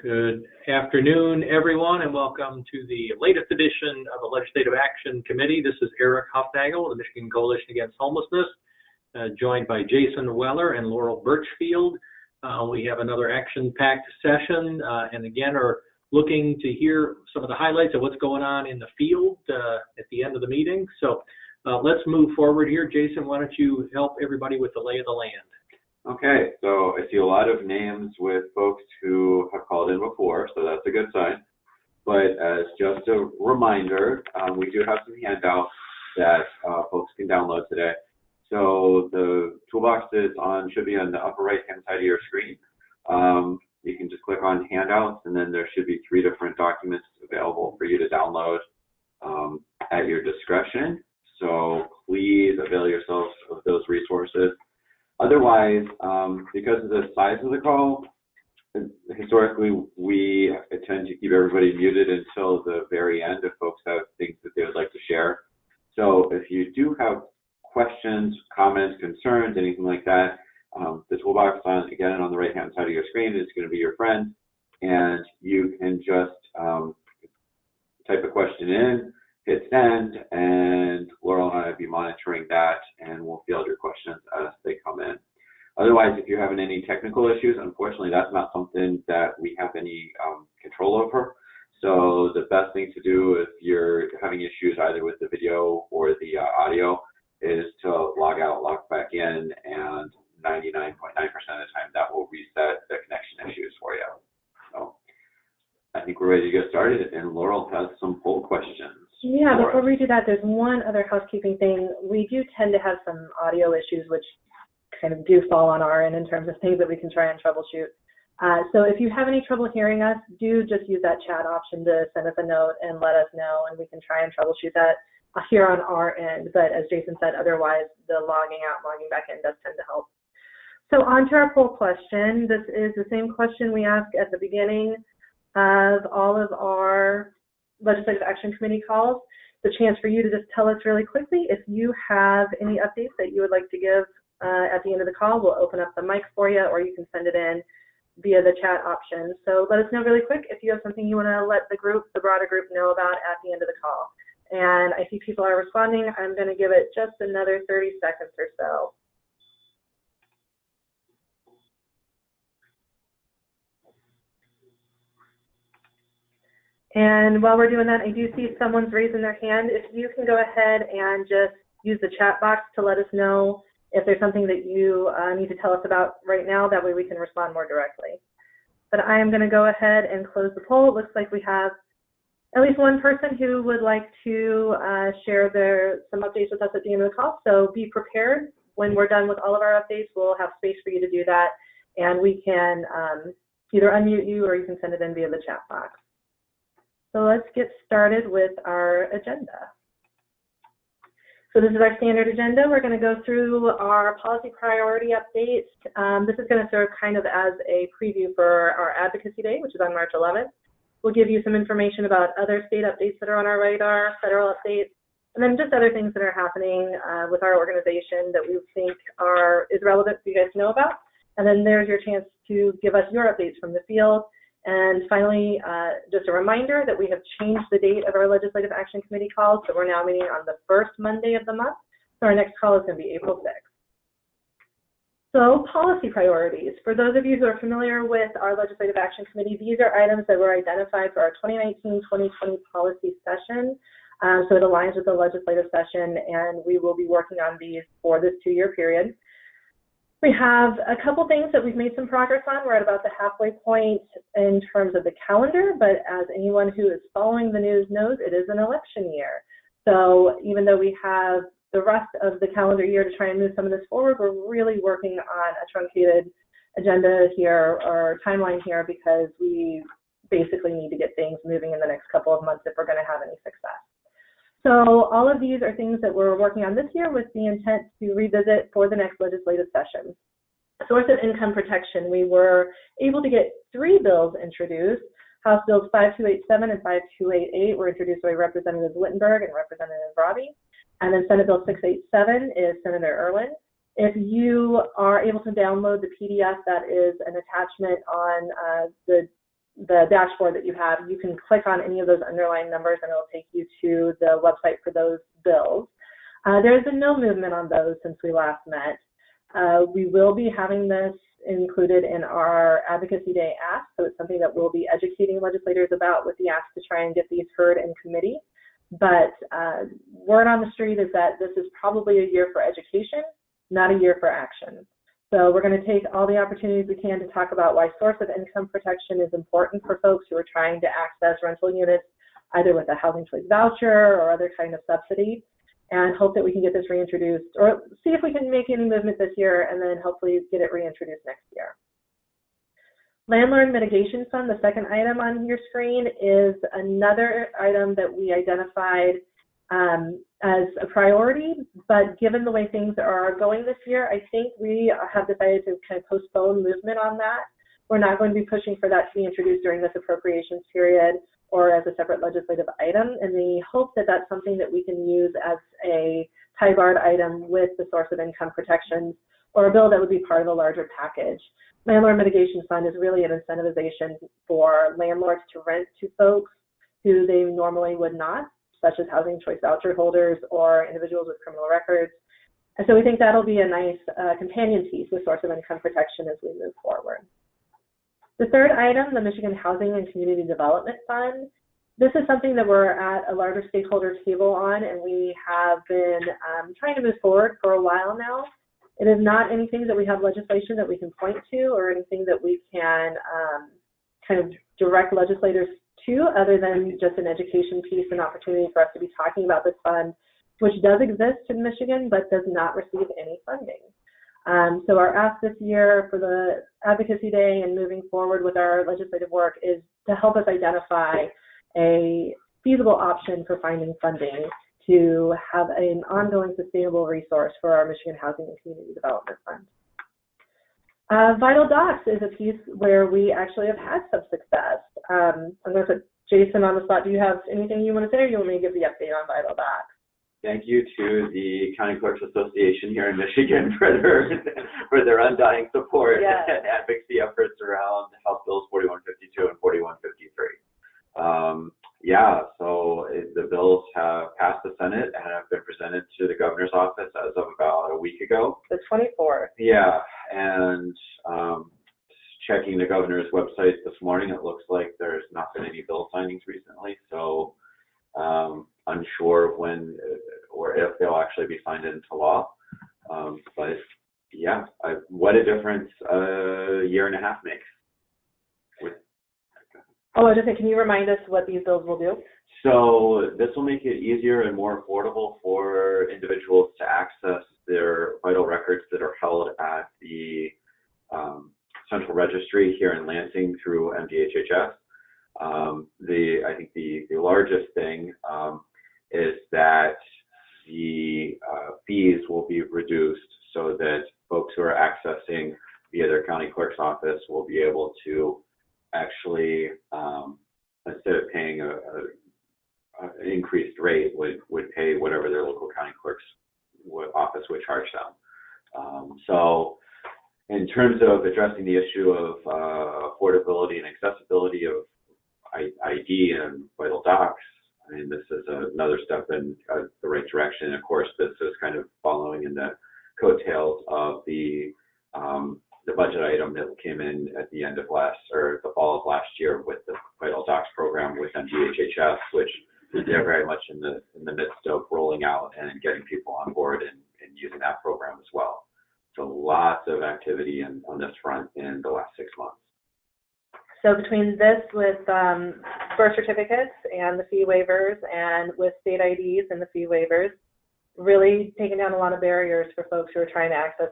Good afternoon, everyone, and welcome to the latest edition of the Legislative Action Committee. This is Eric Hufnagel of the Michigan Coalition Against Homelessness, joined by Jason Weller and Laurel Birchfield. We have another action-packed session, and again are looking to hear some of the highlights of what's going on in the field at the end of the meeting. So let's move forward here. Jason, why don't you help everybody with the lay of the land? Okay, so I see a lot of names with folks who have called in before, so that's a good sign. But as just a reminder, we do have some handouts that folks can download today. So the toolbox should be on the upper right-hand side of your screen. You can just click on handouts, and then there should be 3 different documents available for you to download at your discretion. So please avail yourselves of those resources. Otherwise, because of the size of the call, historically we tend to keep everybody muted until the very end if folks have things that they would like to share. So if you do have questions, comments, concerns, anything like that, the toolbox again on the right-hand side of your screen is going to be your friend, and you can just type a question in, hit send, and Laurel and I will be monitoring that, and we'll field your questions as they come in. Otherwise, if you're having any technical issues, unfortunately, that's not something that we have any control over. So the best thing to do if you're having issues either with the video or the audio is to log out, log back in, and 99.9% of the time that will reset the connection issues for you. So I think we're ready to get started, and Laurel has some poll questions. Yeah, before we do that, there's one other housekeeping thing. We do tend to have some audio issues, which kind of do fall on our end in terms of things that we can try and troubleshoot. So if you have any trouble hearing us, do just use that chat option to send us a note and let us know, and we can try and troubleshoot that here on our end. But as Jason said, otherwise the logging out, logging back in does tend to help. So on to our poll question. This is the same question we ask at the beginning of all of our Legislative Action Committee calls. The chance for you to just tell us really quickly if you have any updates that you would like to give at the end of the call. We'll open up the mic for you, or you can send it in via the chat option. So let us know really quick if you have something you want to let the broader group know about at the end of the call. And I see people are responding. I'm going to give it just another 30 seconds or so. And while we're doing that, I do see someone's raising their hand. If you can go ahead and just use the chat box to let us know if there's something that you need to tell us about right now, that way we can respond more directly. But I am going to go ahead and close the poll. It looks like we have at least one person who would like to share some updates with us at the end of the call. So be prepared. When we're done with all of our updates, we'll have space for you to do that, and we can either unmute you or you can send it in via the chat box. So let's get started with our agenda. So this is our standard agenda. We're going to go through our policy priority updates. This is going to serve kind of as a preview for our Advocacy Day, which is on March 11th. We'll give you some information about other state updates that are on our radar, federal updates, and then just other things that are happening with our organization that we think is relevant for you guys to know about. And then there's your chance to give us your updates from the field. And finally, just a reminder that we have changed the date of our Legislative Action Committee calls, so we're now meeting on the first Monday of the month. So our next call is going to be April 6th. So policy priorities. For those of you who are familiar with our Legislative Action Committee, these are items that were identified for our 2019-2020 policy session. So it aligns with the legislative session, and we will be working on these for this 2-year period. We have a couple things that we've made some progress on. We're at about the halfway point in terms of the calendar, but as anyone who is following the news knows, it is an election year. So even though we have the rest of the calendar year to try and move some of this forward, we're really working on a truncated agenda here or timeline here, because we basically need to get things moving in the next couple of months if we're going to have any success. So all of these are things that we're working on this year with the intent to revisit for the next legislative session. Source of income protection, we were able to get 3 bills introduced. House Bills 5287 and 5288 were introduced by Representative Wittenberg and Representative Robbie. And then Senate Bill 687 is Senator Irwin. If you are able to download the PDF, that is an attachment on the the dashboard that you have, you can click on any of those underlying numbers and it'll take you to the website for those bills. There's been no movement on those since we last met. We will be having this included in our Advocacy Day ask, so it's something that we'll be educating legislators about with the ask to try and get these heard in committee. But word on the street is that this is probably a year for education, not a year for action. So we're going to take all the opportunities we can to talk about why source of income protection is important for folks who are trying to access rental units, either with a housing choice voucher or other kind of subsidy, and hope that we can get this reintroduced, or see if we can make any movement this year and then hopefully get it reintroduced next year. Landlord Mitigation Fund, the second item on your screen, is another item that we identified as a priority, but given the way things are going this year, I think we have decided to kind of postpone movement on that. We're not going to be pushing for that to be introduced during this appropriations period or as a separate legislative item, and we hope that that's something that we can use as a tie-barred item with the source of income protections or a bill that would be part of a larger package. Landlord Mitigation Fund is really an incentivization for landlords to rent to folks who they normally would not, such as housing choice voucher holders or individuals with criminal records. And so we think that'll be a nice companion piece with source of income protection as we move forward. The third item, the Michigan Housing and Community Development Fund. This is something that we're at a larger stakeholder table on, and we have been trying to move forward for a while now. It is not anything that we have legislation that we can point to or anything that we can kind of direct legislators to, other than just an education piece and opportunity for us to be talking about this fund, which does exist in Michigan but does not receive any funding. So our ask this year for the Advocacy Day and moving forward with our legislative work is to help us identify a feasible option for finding funding to have an ongoing sustainable resource for our Michigan Housing and Community Development Fund. Vital Docs is a piece where we actually have had some success. I'm going to put Jason on the spot. Do you have anything you want to say, or you want me to give the update on Vital Docs? Thank you to the County Clerks Association here in Michigan for their undying support and advocacy efforts around House Bills 4152 and 4153. So the bills have passed the Senate and have been presented to the governor's office as of about a week ago. The 24th. Yeah, and checking the governor's website this morning, it looks like there's not been any bill signings recently, so unsure when or if they'll actually be signed into law. But yeah, what a difference a year and a half makes. Oh, I just think, can you remind us what these bills will do? So this will make it easier and more affordable for individuals to access their vital records that are held at the Central Registry here in Lansing through MDHHS. I think the largest thing is that the fees will be reduced so that folks who are accessing via their county clerk's office will be able to actually, instead of paying an increased rate, would pay whatever their local county clerk's office would charge them. So in terms of addressing the issue of affordability and accessibility of ID and vital docs, I mean, this is another step in the right direction. Of course, this is kind of following in the coattails of the budget item that came in at the end of the fall of last year with the Vital Docs program with MDHHS, which they're very much in the midst of rolling out and getting people on board and using that program as well. So lots of activity on this front in the last 6 months. So between this with birth certificates and the fee waivers, and with state IDs and the fee waivers, really taking down a lot of barriers for folks who are trying to access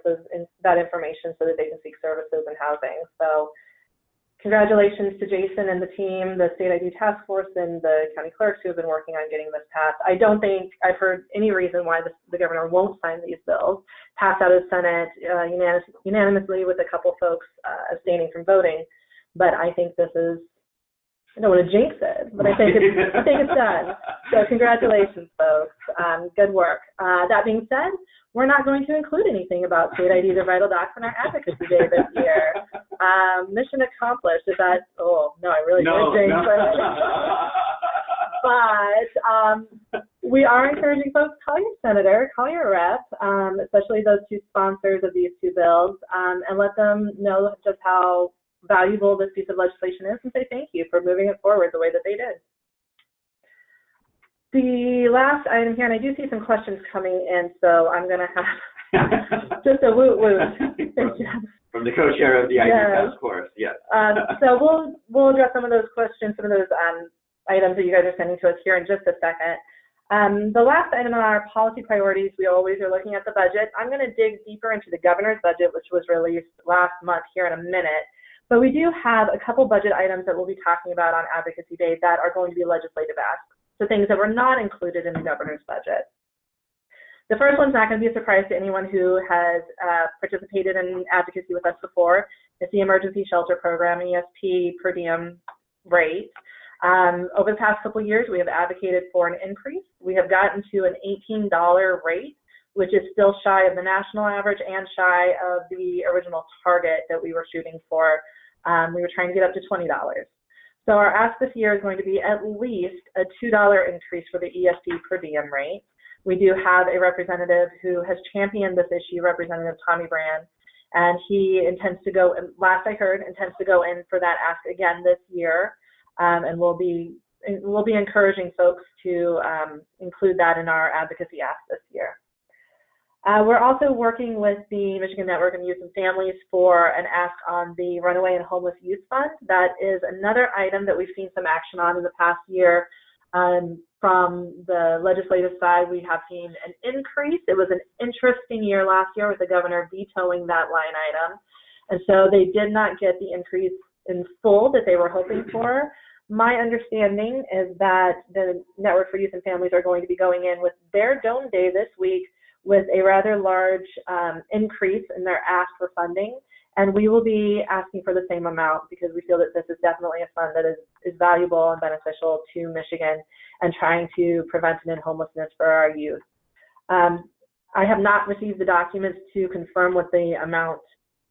that information so that they can seek services and housing. So congratulations to Jason and the team, the State ID Task Force, and the county clerks who have been working on getting this passed. I don't think I've heard any reason why the governor won't sign these bills. Passed out of the Senate unanimously with a couple folks abstaining from voting. But I think this is, I don't want to jinx it, but I think it's done. So congratulations, folks. Good work. That being said, we're not going to include anything about state IDs or vital docs in our Advocacy Day this year. mission accomplished. Is that, oh, no, I really did, James. But we are encouraging folks, call your senator, call your rep, especially those two sponsors of these two bills, and let them know just how valuable this piece of legislation is and say thank you for moving it forward the way that they did. The last item here, and I do see some questions coming in, so I'm going to have just a woot-woot. From the co-chair of the ID task force, yes. So we'll address some of those questions, some of those items that you guys are sending to us here in just a second. The last item on our policy priorities, we always are looking at the budget. I'm going to dig deeper into the governor's budget, which was released last month here in a minute. But we do have a couple budget items that we'll be talking about on Advocacy Day that are going to be legislative asks. So things that were not included in the governor's budget. The first one's not going to be a surprise to anyone who has participated in advocacy with us before. It's the Emergency Shelter Program, ESP per diem rate. Over the past couple of years, we have advocated for an increase. We have gotten to an $18 rate, which is still shy of the national average and shy of the original target that we were shooting for. We were trying to get up to $20. So our ask this year is going to be at least a $2 increase for the ESP per diem rate. We do have a representative who has championed this issue, Representative Tommy Brand, and he intends to go, last I heard, intends to go in for that ask again this year, and we'll be encouraging folks to include that in our advocacy ask this year. We're also working with the Michigan Network of Youth and Families for an ask on the Runaway and Homeless Youth Fund. That is another item that we've seen some action on in the past year. From the legislative side, we have seen an increase. It was an interesting year last year with the governor vetoing that line item. And so they did not get the increase in full that they were hoping for. My understanding is that the Network for Youth and Families are going to be going in with their Dome Day this week with a rather large increase in their ask for funding, and we will be asking for the same amount because we feel that this is definitely a fund that is valuable and beneficial to Michigan and trying to prevent homelessness for our youth. I have not received the documents to confirm what the amount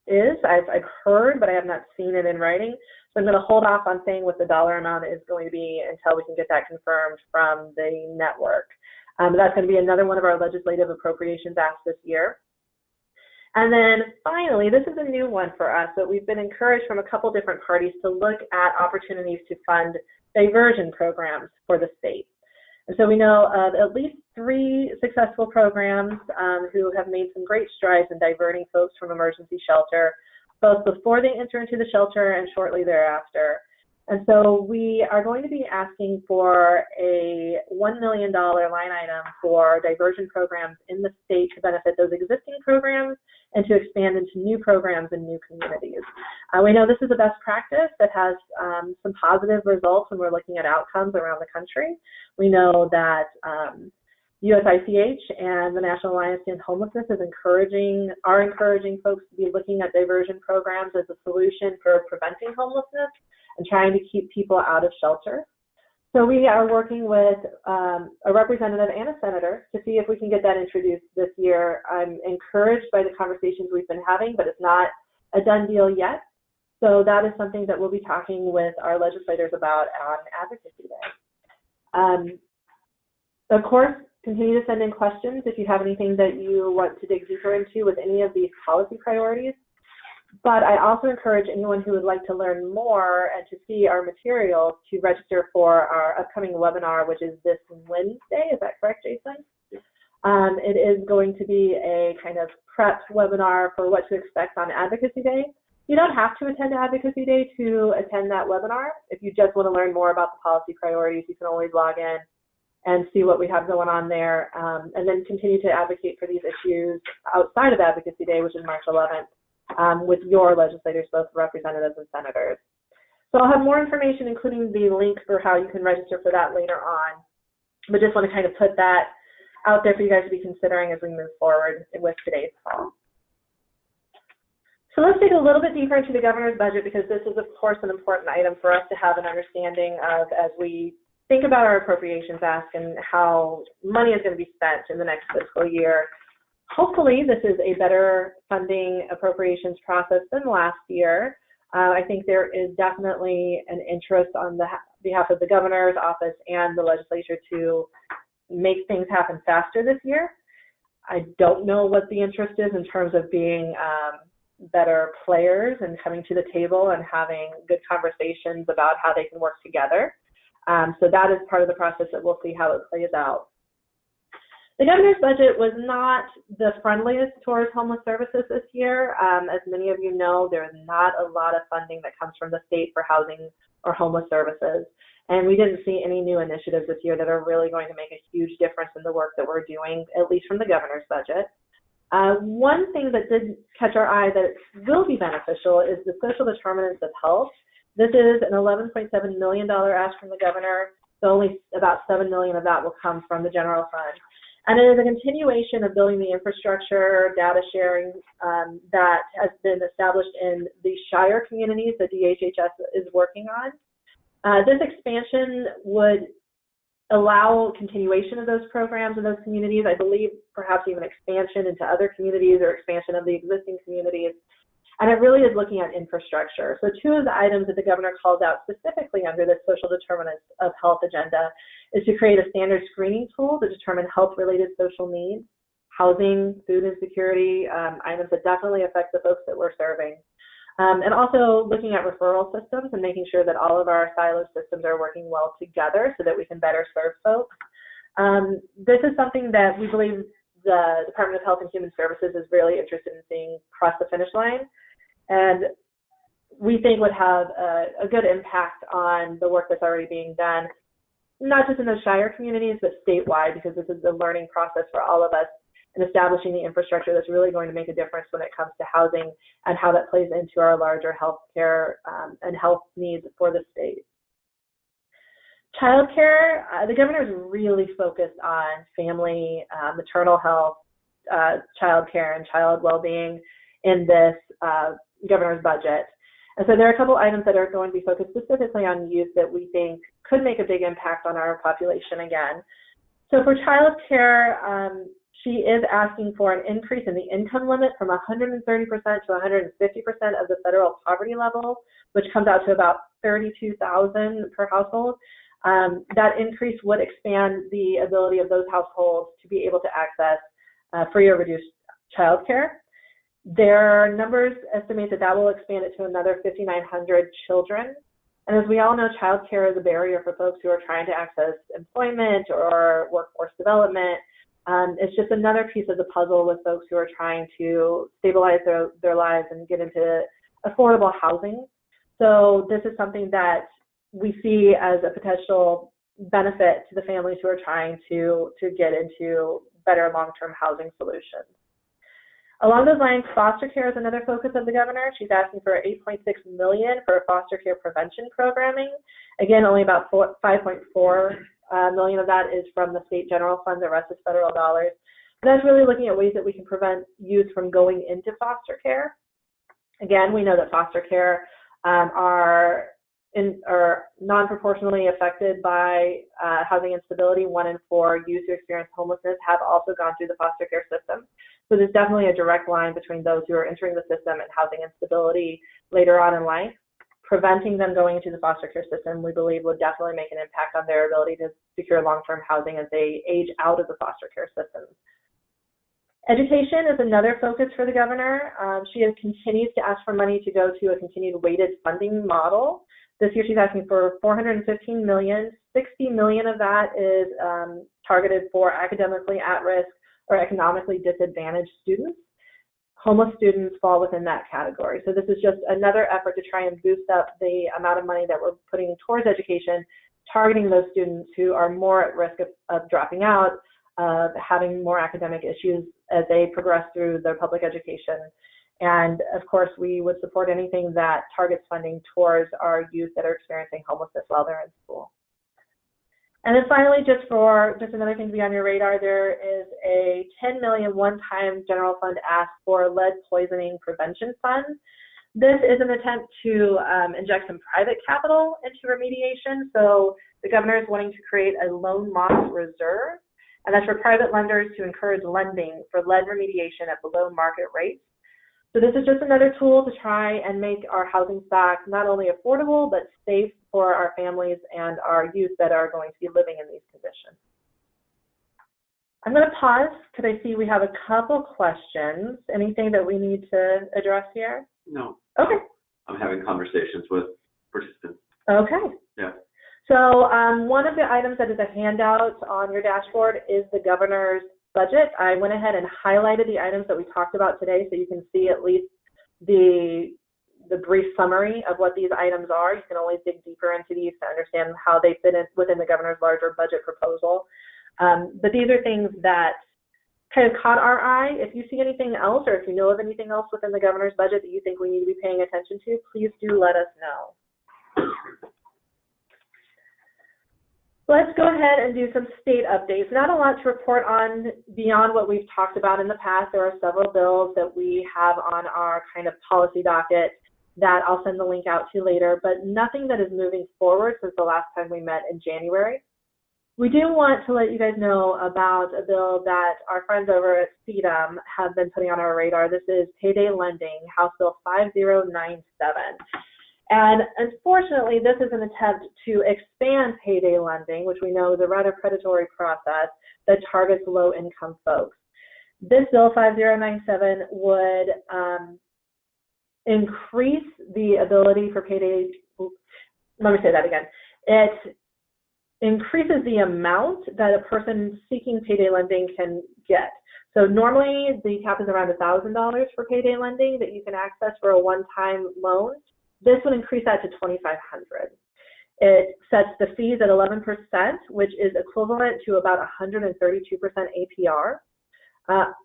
is. I've heard, but I have not seen it in writing, so I'm going to hold off on saying what the dollar amount is going to be until we can get that confirmed from the network. That's going to be another one of our legislative appropriations asks this year. And then finally, this is a new one for us, but we've been encouraged from a couple different parties to look at opportunities to fund diversion programs for the state. And so we know of at least 3 successful programs who have made some great strides in diverting folks from emergency shelter, both before they enter into the shelter and shortly thereafter. And so we are going to be asking for a $1 million line item for diversion programs in the state to benefit those existing programs and to expand into new programs in new communities. We know this is a best practice that has some positive results when we're looking at outcomes around the country. We know that USICH and the National Alliance to End Homelessness are encouraging folks to be looking at diversion programs as a solution for preventing homelessness and trying to keep people out of shelter. So we are working with a representative and a senator to see if we can get that introduced this year. I'm encouraged by the conversations we've been having, but it's not a done deal yet. So that is something that we'll be talking with our legislators about on Advocacy Day. Of course, continue to send in questions if you have anything that you want to dig deeper into with any of these policy priorities. But I also encourage anyone who would like to learn more and to see our materials to register for our upcoming webinar, which is this Wednesday. Is that correct, Jason? Yes. It is going to be a kind of prep webinar for what to expect on Advocacy Day. You don't have to attend Advocacy Day to attend that webinar. If you just want to learn more about the policy priorities, you can always log in and see what we have going on there, and then continue to advocate for these issues outside of Advocacy Day, which is March 11th. With your legislators, both representatives and senators. So I'll have more information, including the link for how you can register for that later on. But just want to kind of put that out there for you guys to be considering as we move forward with today's call. So let's dig a little bit deeper into the governor's budget, because this is, of course, an important item for us to have an understanding of as we think about our appropriations ask and how money is going to be spent in the next fiscal year. Hopefully, this is a better funding appropriations process than last year. I think there is definitely an interest on the behalf of the governor's office and the legislature to make things happen faster this year. I don't know what the interest is in terms of being better players and coming to the table and having good conversations about how they can work together. So that is part of the process that we'll see how it plays out. The governor's budget was not the friendliest towards homeless services this year. As many of you know, there's not a lot of funding that comes from the state for housing or homeless services. And we didn't see any new initiatives this year that are really going to make a huge difference in the work that we're doing, at least from the governor's budget. One thing that did catch our eye that will be beneficial is the social determinants of health. This is an $11.7 million ask from the governor, so only about $7 million of that will come from the general fund. And it is a continuation of building the infrastructure, data sharing that has been established in the Shire communities that DHHS is working on. This expansion would allow continuation of those programs in those communities, I believe perhaps even expansion into other communities or expansion of the existing communities. And it really is looking at infrastructure. So two of the items that the governor calls out specifically under this social determinants of health agenda is to create a standard screening tool to determine health-related social needs, housing, food insecurity, items that definitely affect the folks that we're serving. And also looking at referral systems and making sure that all of our siloed systems are working well together so that we can better serve folks. This is something that we believe the Department of Health and Human Services is really interested in seeing cross the finish line, and we think would have a good impact on the work that's already being done, not just in those Shire communities, but statewide, because this is a learning process for all of us in establishing the infrastructure that's really going to make a difference when it comes to housing and how that plays into our larger health care and health needs for the state. Childcare, the governor is really focused on family, maternal health, childcare, and child well-being in this governor's budget. And so there are a couple items that are going to be focused specifically on youth that we think could make a big impact on our population again. So for childcare, she is asking for an increase in the income limit from 130% to 150% of the federal poverty level, which comes out to about $32,000 per household. That increase would expand the ability of those households to be able to access free or reduced childcare. Their numbers estimate that that will expand it to another 5,900 children. And as we all know, childcare is a barrier for folks who are trying to access employment or workforce development. It's just another piece of the puzzle with folks who are trying to stabilize their lives and get into affordable housing. So this is something that we see as a potential benefit to the families who are trying to get into better long-term housing solutions. Along those lines, foster care is another focus of the governor. She's asking for $8.6 million for foster care prevention programming. Again, only about $5.4 million of that is from the state general fund. The rest is federal dollars. But that's really looking at ways that we can prevent youth from going into foster care. Again, we know that foster care are non-proportionally affected by housing instability. 1 in 4 youth who experience homelessness have also gone through the foster care system. So there's definitely a direct line between those who are entering the system and housing instability later on in life. Preventing them going into the foster care system, we believe, would definitely make an impact on their ability to secure long-term housing as they age out of the foster care system. Education is another focus for the governor. She has continued to ask for money to go to a continued weighted funding model. This year she's asking for $415 million. $60 million of that is targeted for academically at-risk or economically disadvantaged students. Homeless students fall within that category. So this is just another effort to try and boost up the amount of money that we're putting towards education, targeting those students who are more at risk of dropping out, of having more academic issues as they progress through their public education. And of course, we would support anything that targets funding towards our youth that are experiencing homelessness while they're in school. And then finally, just another thing to be on your radar, there is a $10 million one-time general fund ask for lead poisoning prevention fund. This is an attempt to inject some private capital into remediation. So the governor is wanting to create a loan loss reserve, and that's for private lenders to encourage lending for lead remediation at below market rates. So this is just another tool to try and make our housing stock not only affordable, but safe for our families and our youth that are going to be living in these conditions. I'm going to pause because I see we have a couple questions. Anything that we need to address here? No. Okay. I'm having conversations with participants. Okay. Yeah. So one of the items that is a handout on your dashboard is the governor's budget. I went ahead and highlighted the items that we talked about today so you can see at least the brief summary of what these items are. You can always dig deeper into these to understand how they fit in within the governor's larger budget proposal. But these are things that kind of caught our eye. If you see anything else or if you know of anything else within the governor's budget that you think we need to be paying attention to, please do let us know. Let's go ahead and do some state updates. Not a lot to report on beyond what we've talked about in the past. There are several bills that we have on our kind of policy docket that I'll send the link out to later, but nothing that is moving forward since the last time we met in January. We do want to let you guys know about a bill that our friends over at CEDM have been putting on our radar. This is payday lending, House Bill 5097. And unfortunately, this is an attempt to expand payday lending, which we know is a rather predatory process that targets low-income folks. This bill 5097 would increase the ability for payday, let me say that again. It increases the amount that a person seeking payday lending can get. So normally the cap is around $1,000 for payday lending that you can access for a one-time loan. This would increase that to $2,500. It sets the fees at 11%, which is equivalent to about 132% APR.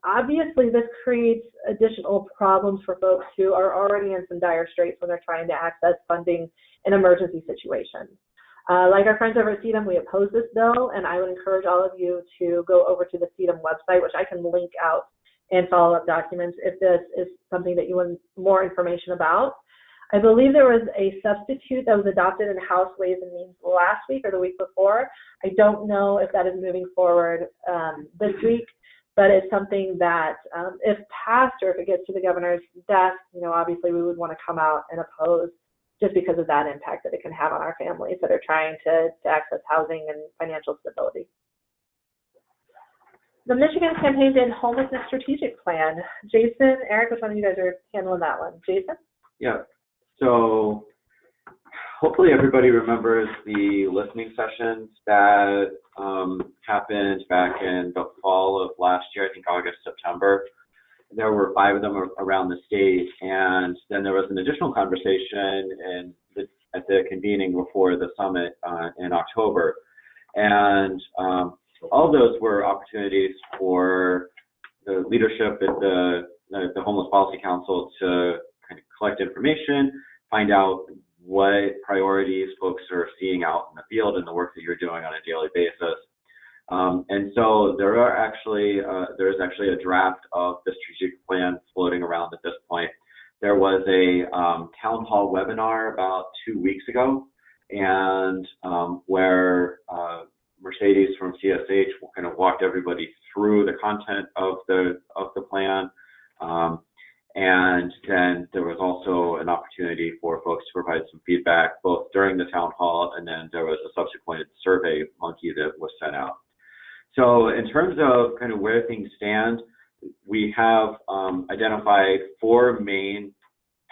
Obviously, this creates additional problems for folks who are already in some dire straits when they're trying to access funding in emergency situations. Like our friends over at CEDM, we oppose this bill, and I would encourage all of you to go over to the CEDM website, which I can link out in follow-up documents if this is something that you want more information about. I believe there was a substitute that was adopted in House Ways and Means last week or the week before. I don't know if that is moving forward this week, but it's something that if passed or if it gets to the governor's desk, obviously we would want to come out and oppose just because of that impact that it can have on our families that are trying to access housing and financial stability. The Michigan Campaign's and Homelessness Strategic Plan. Jason, Eric, which one of you guys are handling that one? Jason? Yeah. So hopefully everybody remembers the listening sessions that happened back in the fall of last year, I think August, September. There were 5 of them around the state, and then there was an additional conversation at the convening before the summit in October. And all of those were opportunities for the leadership at the Homeless Policy Council to kind of collect information, find out what priorities folks are seeing out in the field and the work that you're doing on a daily basis. And so there is actually a draft of the strategic plan floating around at this point. There was a town hall webinar about 2 weeks ago, and where Mercedes from CSH kind of walked everybody through the content of the plan. And then there was also an opportunity for folks to provide some feedback both during the town hall, and then there was a subsequent survey monkey that was sent out. So in terms of kind of where things stand, we have identified 4 main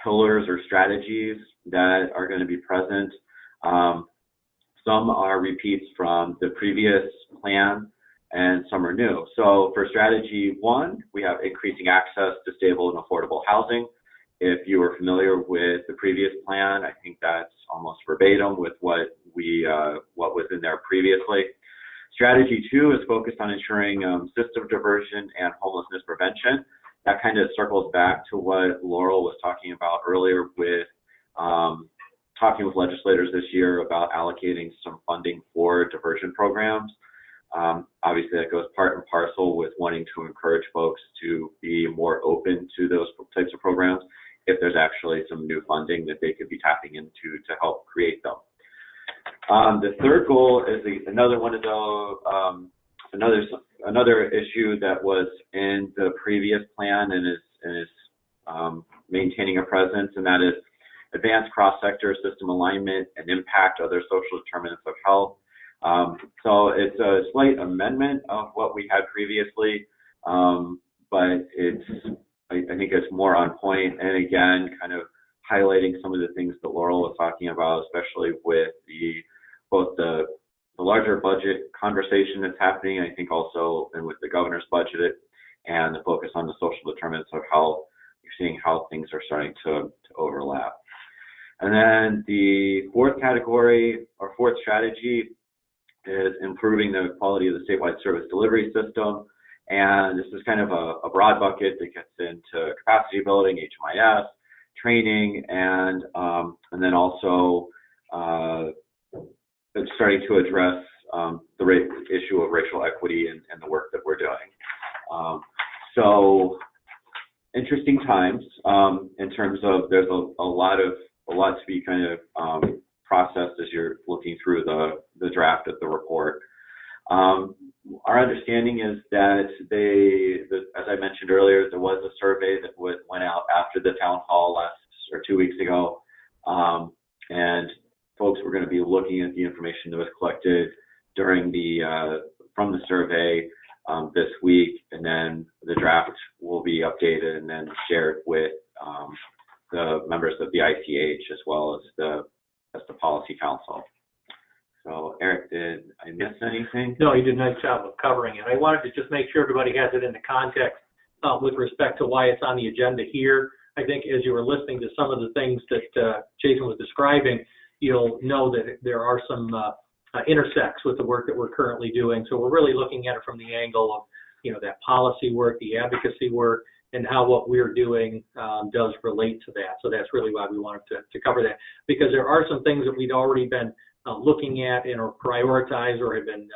pillars or strategies that are going to be present. Some are repeats from the previous plan, and some are new. So for strategy 1, we have increasing access to stable and affordable housing. If you are familiar with the previous plan, I think that's almost verbatim with what was in there previously. Strategy 2 is focused on ensuring system diversion and homelessness prevention. That kind of circles back to what Laurel was talking about earlier with talking with legislators this year about allocating some funding for diversion programs. Obviously, that goes part and parcel with wanting to encourage folks to be more open to those types of programs if there's actually some new funding that they could be tapping into to help create them. The third goal is another one of those, another issue that was in the previous plan and is maintaining a presence, and that is advance cross-sector system alignment and impact other social determinants of health. So it's a slight amendment of what we had previously, but I think it's more on point, and again, kind of highlighting some of the things that Laurel was talking about, especially with both the larger budget conversation that's happening, I think also, and with the governor's budget and the focus on the social determinants of health, you're seeing how things are starting to overlap. And then the fourth category, or fourth strategy, is improving the quality of the statewide service delivery system. And this is kind of a broad bucket that gets into capacity building, HMIS, training, and then also it's starting to address the issue of racial equity and the work that we're doing. So interesting times in terms of there's a lot to be kind of processed as you're looking through the draft of the report. Our understanding is that as I mentioned earlier, there was a survey that went out after the town hall 2 weeks ago, and folks were going to be looking at the information that was collected during from the survey this week, and then the draft will be updated and then shared with the members of the ICH as well as the Policy Council. So, Eric, did I miss anything? No, you did a nice job of covering it. I wanted to just make sure everybody has it in the context with respect to why it's on the agenda here. I think as you were listening to some of the things that Jason was describing, you'll know that there are some intersects with the work that we're currently doing. So we're really looking at it from the angle of, that policy work, the advocacy work, and how what we're doing does relate to that. So that's really why we wanted to cover that, because there are some things that we'd already been looking at and or prioritized or have been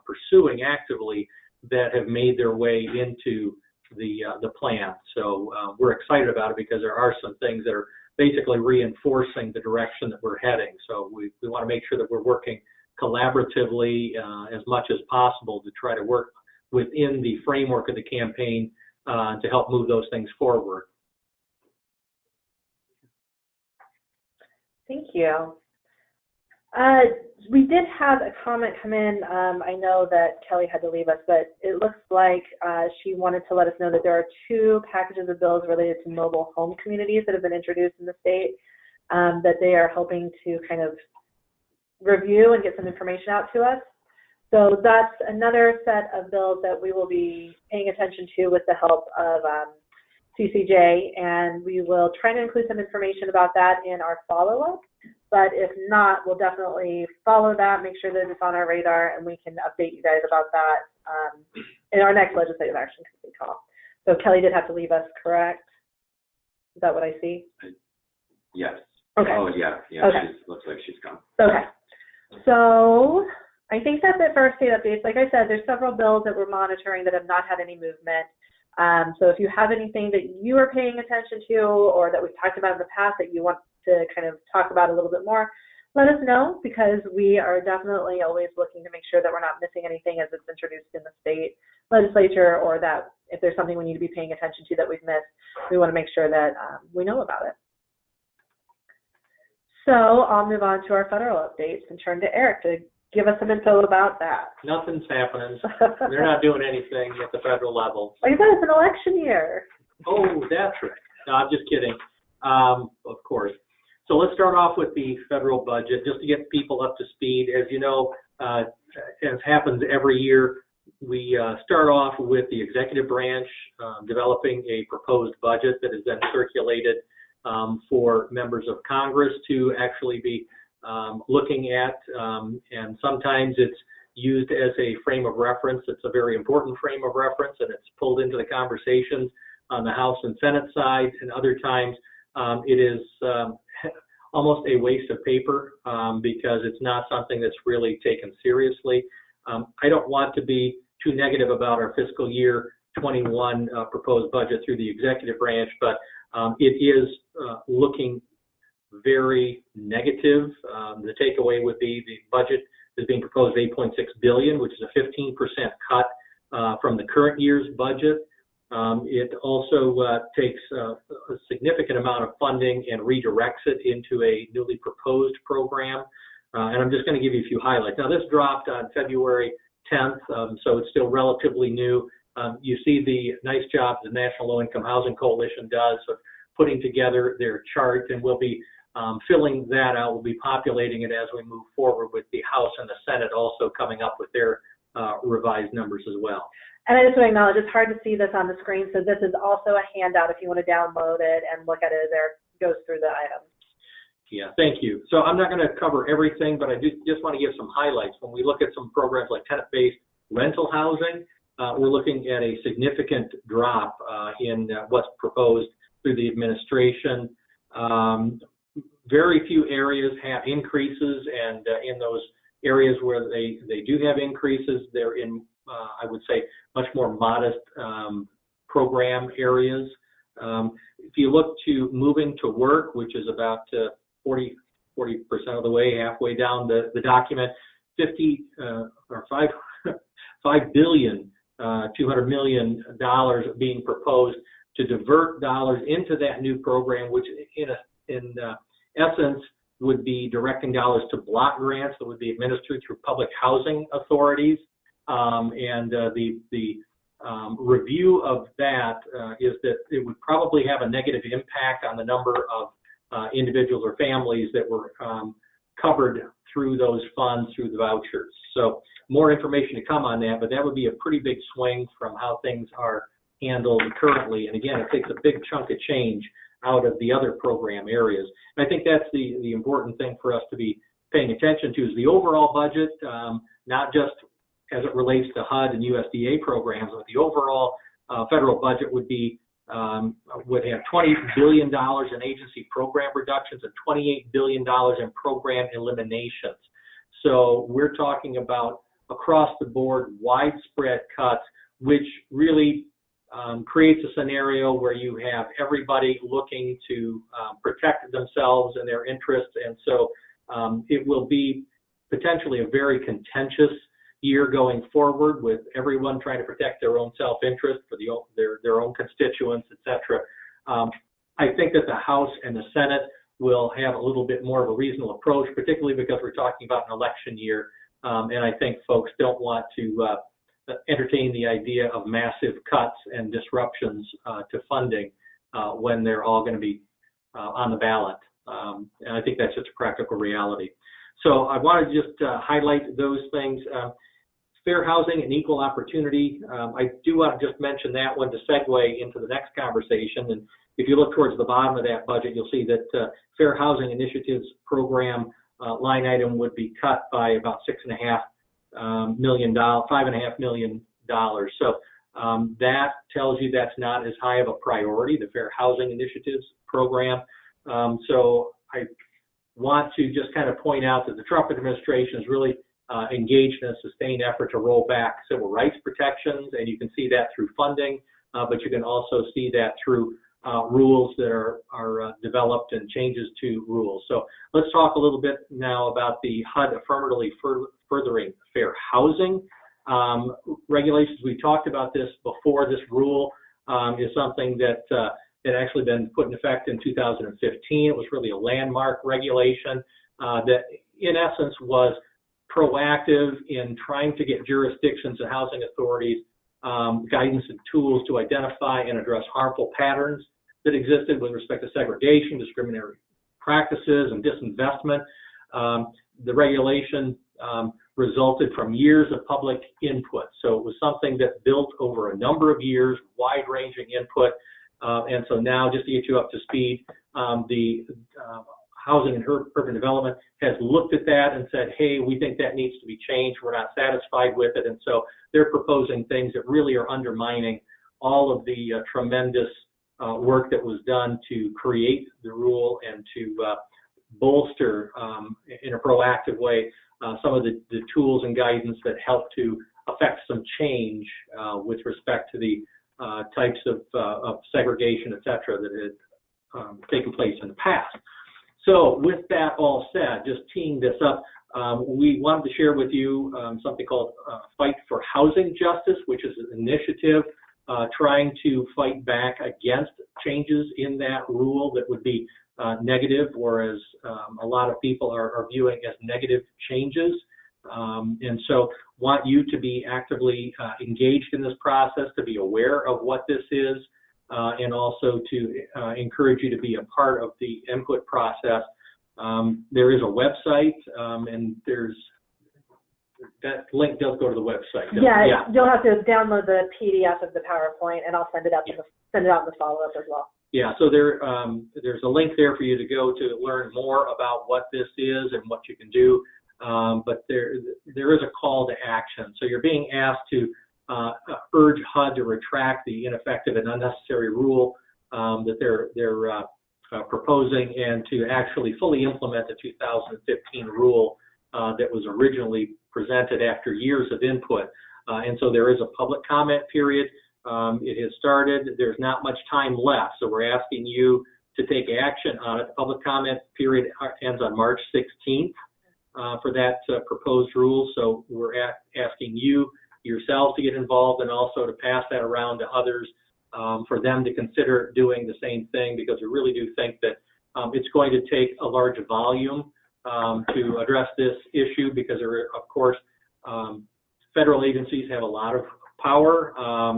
pursuing actively that have made their way into the plan. So we're excited about it because there are some things that are basically reinforcing the direction that we're heading. So we want to make sure that we're working collaboratively as much as possible to try to work within the framework of the campaign to help move those things forward. Thank you. We did have a comment come in. I know that Kelly had to leave us, but it looks like she wanted to let us know that there are 2 packages of bills related to mobile home communities that have been introduced in the state that they are hoping to kind of review and get some information out to us. So that's another set of bills that we will be paying attention to with the help of CCJ, and we will try to include some information about that in our follow-up. But if not, we'll definitely follow that, make sure that it's on our radar, and we can update you guys about that in our next legislative action committee call. So Kelly did have to leave us, correct? Is that what I see? Yes. Okay. Oh, yeah. Okay. Looks like she's gone. Okay. So I think that's it for our state updates. Like I said, there's several bills that we're monitoring that have not had any movement. So if you have anything that you are paying attention to or that we've talked about in the past that you want to kind of talk about a little bit more, let us know, because we are definitely always looking to make sure that we're not missing anything as it's introduced in the state legislature, or that if there's something we need to be paying attention to that we've missed, we want to make sure that we know about it. So I'll move on to our federal updates and turn to Eric to give us some info about that. Nothing's happening. They're not doing anything at the federal level. Like that, it's an election year. Oh, that's right. No, I'm just kidding. Of course. So let's start off with the federal budget, just to get people up to speed. As you know, as happens every year, we start off with the executive branch developing a proposed budget that is then circulated for members of Congress to actually be looking at, and sometimes it's used as a frame of reference. It's a very important frame of reference, and it's pulled into the conversations on the House and Senate side, and other times it is almost a waste of paper because it's not something that's really taken seriously. I don't want to be too negative about our fiscal year 21 proposed budget through the executive branch, but it is looking very negative. The takeaway would be the budget is being proposed $8.6 billion, which is a 15% cut from the current year's budget. It also takes a significant amount of funding and redirects it into a newly proposed program. And I'm just going to give you a few highlights. Now, this dropped on February 10th, so it's still relatively new. You see the nice job the National Low Income Housing Coalition does of putting together their chart, and we'll be filling that out. We'll be populating it as we move forward with the House and the Senate also coming up with their revised numbers as well. And I just want to acknowledge it's hard to see this on the screen, so this is also a handout if you want to download it and look at it. There goes through the items. Yeah, thank you. So I'm not going to cover everything, but I just want to give some highlights. When we look at some programs like tenant-based rental housing, we're looking at a significant drop in what's proposed through the administration. Very few areas have increases, and in those areas where they do have increases, they're in, I would say, much more modest program areas. If you look to moving to work, which is about 40% of the way, halfway down the document, $5 billion, $200 million being proposed to divert dollars into that new program, which in essence would be directing dollars to block grants that would be administered through public housing authorities. The review of that is that it would probably have a negative impact on the number of individuals or families that were covered through those funds, through the vouchers. So more information to come on that, but that would be a pretty big swing from how things are handled currently. And again, it takes a big chunk of change out of the other program areas. And I think that's the important thing for us to be paying attention to is the overall budget, not just as it relates to HUD and USDA programs, but the overall federal budget would have $20 billion in agency program reductions and $28 billion in program eliminations. So we're talking about across the board widespread cuts, which really creates a scenario where you have everybody looking to protect themselves and their interests. And so it will be potentially a very contentious year going forward with everyone trying to protect their own self-interest for their own constituents, et cetera. I think that the House and the Senate will have a little bit more of a reasonable approach, particularly because we're talking about an election year. And I think folks don't want to entertain the idea of massive cuts and disruptions to funding when they're all going to be on the ballot. And I think that's just a practical reality. So I want to just highlight those things. Fair housing and equal opportunity. I do want to just mention that one to segue into the next conversation. And if you look towards the bottom of that budget, you'll see that Fair Housing Initiatives program line item would be cut by about $5.5 million. So that tells you that's not as high of a priority, the Fair Housing Initiatives program. So I want to just kind of point out that the Trump administration is really engaged in a sustained effort to roll back civil rights protections, and you can see that through funding, but you can also see that through rules that are developed and changes to rules. So let's talk a little bit now about the HUD affirmatively furthering fair housing regulations. We talked about this before. This rule is something that had actually been put in effect in 2015. It was really a landmark regulation that in essence was proactive in trying to get jurisdictions and housing authorities guidance and tools to identify and address harmful patterns that existed with respect to segregation, discriminatory practices, and disinvestment. The regulation resulted from years of public input. So it was something that built over a number of years, wide-ranging input. And so now, just to get you up to speed, the Housing and Urban Development has looked at that and said, hey, we think that needs to be changed. We're not satisfied with it. And so they're proposing things that really are undermining all of the tremendous work that was done to create the rule and to bolster in a proactive way some of the tools and guidance that help to affect some change with respect to the types of segregation, et cetera, that had taken place in the past. So with that all said, just teeing this up, we wanted to share with you something called Fight for Housing Justice, which is an initiative trying to fight back against changes in that rule that would be negative, whereas a lot of people are viewing as negative changes. And so want you to be actively engaged in this process, to be aware of what this is, and also to encourage you to be a part of the input process. There is a website, and that link does go to the website. Yeah, you'll have to download the PDF of the PowerPoint, and I'll send it out in the follow-up as well. Yeah, so there's a link there for you to go to learn more about what this is and what you can do. But there is a call to action. So you're being asked to urge HUD to retract the ineffective and unnecessary rule that they're proposing, and to actually fully implement the 2015 rule that was originally presented after years of input. And so there is a public comment period. It has started. There's not much time left, so we're asking you to take action on it. The public comment period ends on March 16th for that proposed rule, so we're asking you yourselves to get involved, and also to pass that around to others for them to consider doing the same thing, because we really do think that it's going to take a large volume to address this issue, because there are, of course, federal agencies have a lot of power,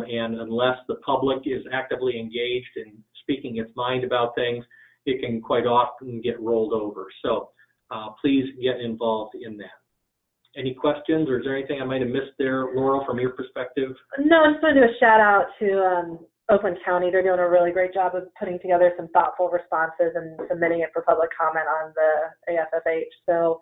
and unless the public is actively engaged in speaking its mind about things, it can quite often get rolled over. So please get involved in that. Any questions, or is there anything I might have missed there, Laurel, from your perspective? No, I just want to do a shout out to Oakland County. They're doing a really great job of putting together some thoughtful responses and submitting it for public comment on the AFFH. So,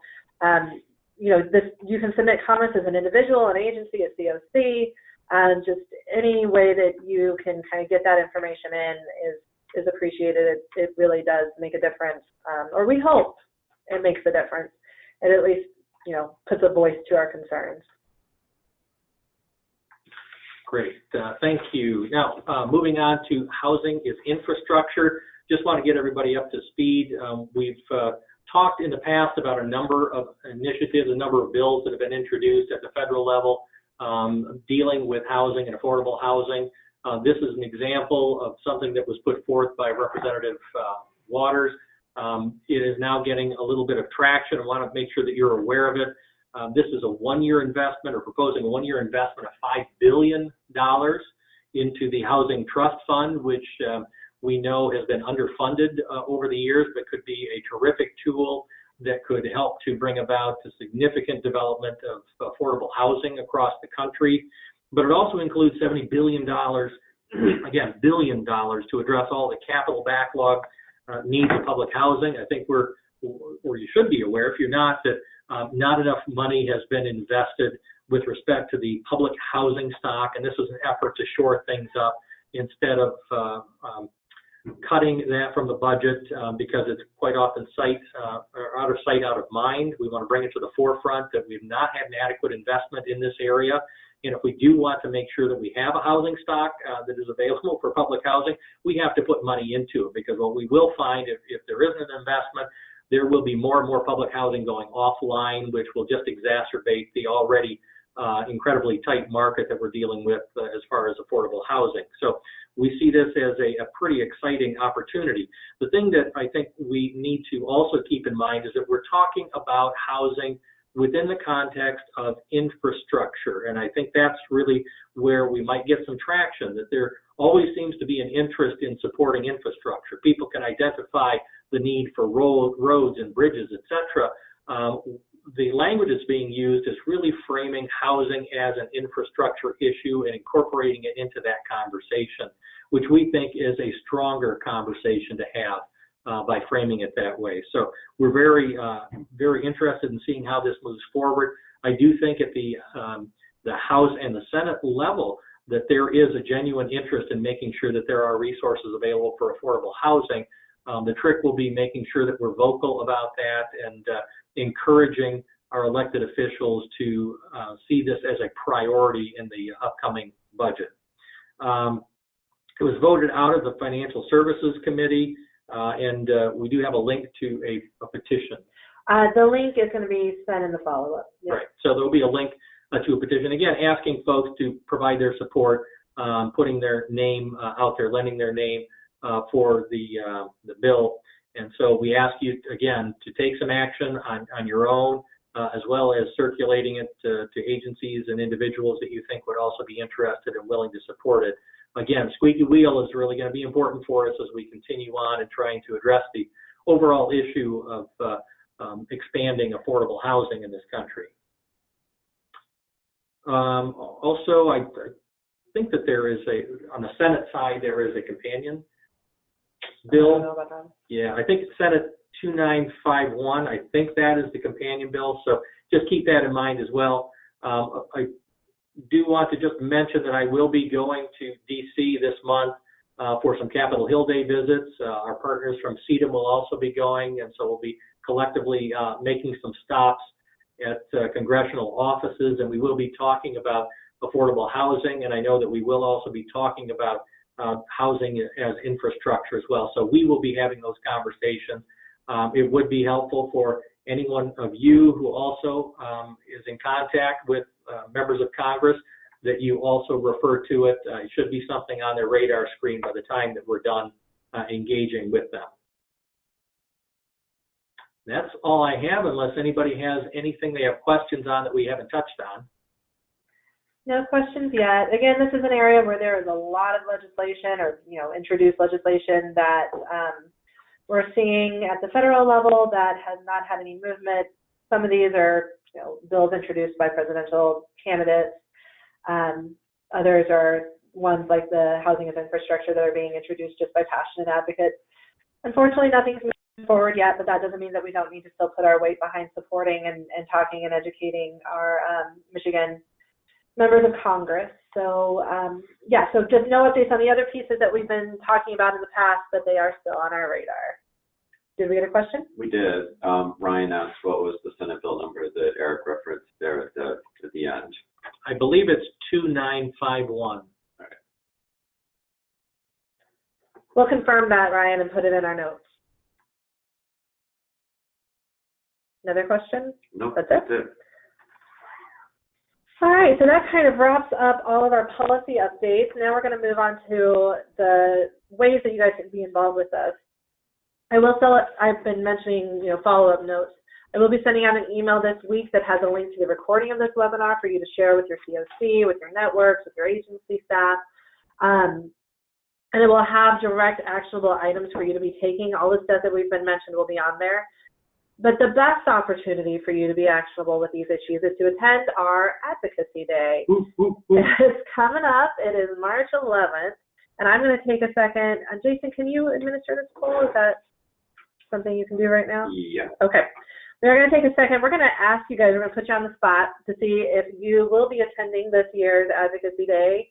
you can submit comments as an individual, an agency, a COC, and just any way that you can kind of get that information in is appreciated. It really does make a difference, or we hope it makes a difference. It at least, puts a voice to our concerns. Great, thank you. Now, moving on to housing is infrastructure. Just want to get everybody up to speed. We've talked in the past about a number of initiatives, a number of bills that have been introduced at the federal level dealing with housing and affordable housing. This is an example of something that was put forth by Representative Waters. It is now getting a little bit of traction. I want to make sure that you're aware of it. This is a one-year investment, or proposing a one-year investment of $5 billion into the Housing Trust Fund, which we know has been underfunded over the years, but could be a terrific tool that could help to bring about a significant development of affordable housing across the country. But it also includes $70 billion, again, $1 billion, to address all the capital backlog needs of public housing. I think or you should be aware, if you're not, that not enough money has been invested with respect to the public housing stock, and this is an effort to shore things up instead of cutting that from the budget because it's quite often out of sight, out of mind. We want to bring it to the forefront that we've not had an adequate investment in this area. And if we do want to make sure that we have a housing stock that is available for public housing, we have to put money into it, because what we will find, if there isn't an investment, there will be more and more public housing going offline, which will just exacerbate the already incredibly tight market that we're dealing with as far as affordable housing. So we see this as a pretty exciting opportunity. The thing that I think we need to also keep in mind is that we're talking about housing within the context of infrastructure. And I think that's really where we might get some traction, that there always seems to be an interest in supporting infrastructure. People can identify the need for roads and bridges, et cetera. The language that's being used is really framing housing as an infrastructure issue and incorporating it into that conversation, which we think is a stronger conversation to have by framing it that way. So we're very, very interested in seeing how this moves forward. I do think at the House and the Senate level that there is a genuine interest in making sure that there are resources available for affordable housing. The trick will be making sure that we're vocal about that and encouraging our elected officials to see this as a priority in the upcoming budget. It was voted out of the Financial Services Committee, and we do have a link to a petition. The link is going to be sent in the follow-up. Yep. Right, so there'll be a link to a petition, again, asking folks to provide their support putting their name out there, lending their name for the bill. And so we ask you, again, to take some action on your own, as well as circulating it to agencies and individuals that you think would also be interested and willing to support it. Again, squeaky wheel is really going to be important for us as we continue on and trying to address the overall issue of expanding affordable housing in this country. Also, I think that there is on the Senate side, there is a companion bill. I don't know about that. Yeah, I think it's Senate 2951. I think that is the companion bill. So just keep that in mind as well. I do want to just mention that I will be going to DC this month for some Capitol Hill Day visits. Our partners from CEDAM will also be going, and so we'll be collectively making some stops at congressional offices, and we will be talking about affordable housing, and I know that we will also be talking about housing as infrastructure as well. So we will be having those conversations. It would be helpful for anyone of you who also is in contact with members of Congress that you also refer to it. It should be something on their radar screen by the time that we're done engaging with them. That's all I have, unless anybody has anything they have questions on that we haven't touched on. No questions yet. Again, this is an area where there is a lot of legislation or, introduced legislation that we're seeing at the federal level that has not had any movement. Some of these are, bills introduced by presidential candidates. Others are ones like the housing as infrastructure that are being introduced just by passionate advocates. Unfortunately, nothing's moving forward yet, but that doesn't mean that we don't need to still put our weight behind supporting and talking and educating our Michigan members of Congress. So, so just no updates on the other pieces that we've been talking about in the past, but they are still on our radar. Did we get a question? We did. Ryan asked what was the Senate bill number that Eric referenced there at the end. I believe it's 2951. All right. We'll confirm that, Ryan, and put it in our notes. Another question? No, that's it. All right, so that kind of wraps up all of our policy updates. Now we're going to move on to the ways that you guys can be involved with us. I've been mentioning, follow-up notes. I will be sending out an email this week that has a link to the recording of this webinar for you to share with your COC, with your networks, with your agency staff. And it will have direct actionable items for you to be taking. All the stuff that we've been mentioned will be on there. But the best opportunity for you to be actionable with these issues is to attend our Advocacy Day. It's coming up. It is March 11th. And I'm going to take a second. Jason, can you administer this poll? Is that something you can do right now? Yeah. Okay. We're going to take a second. We're going to ask you guys, we're going to put you on the spot to see if you will be attending this year's Advocacy Day.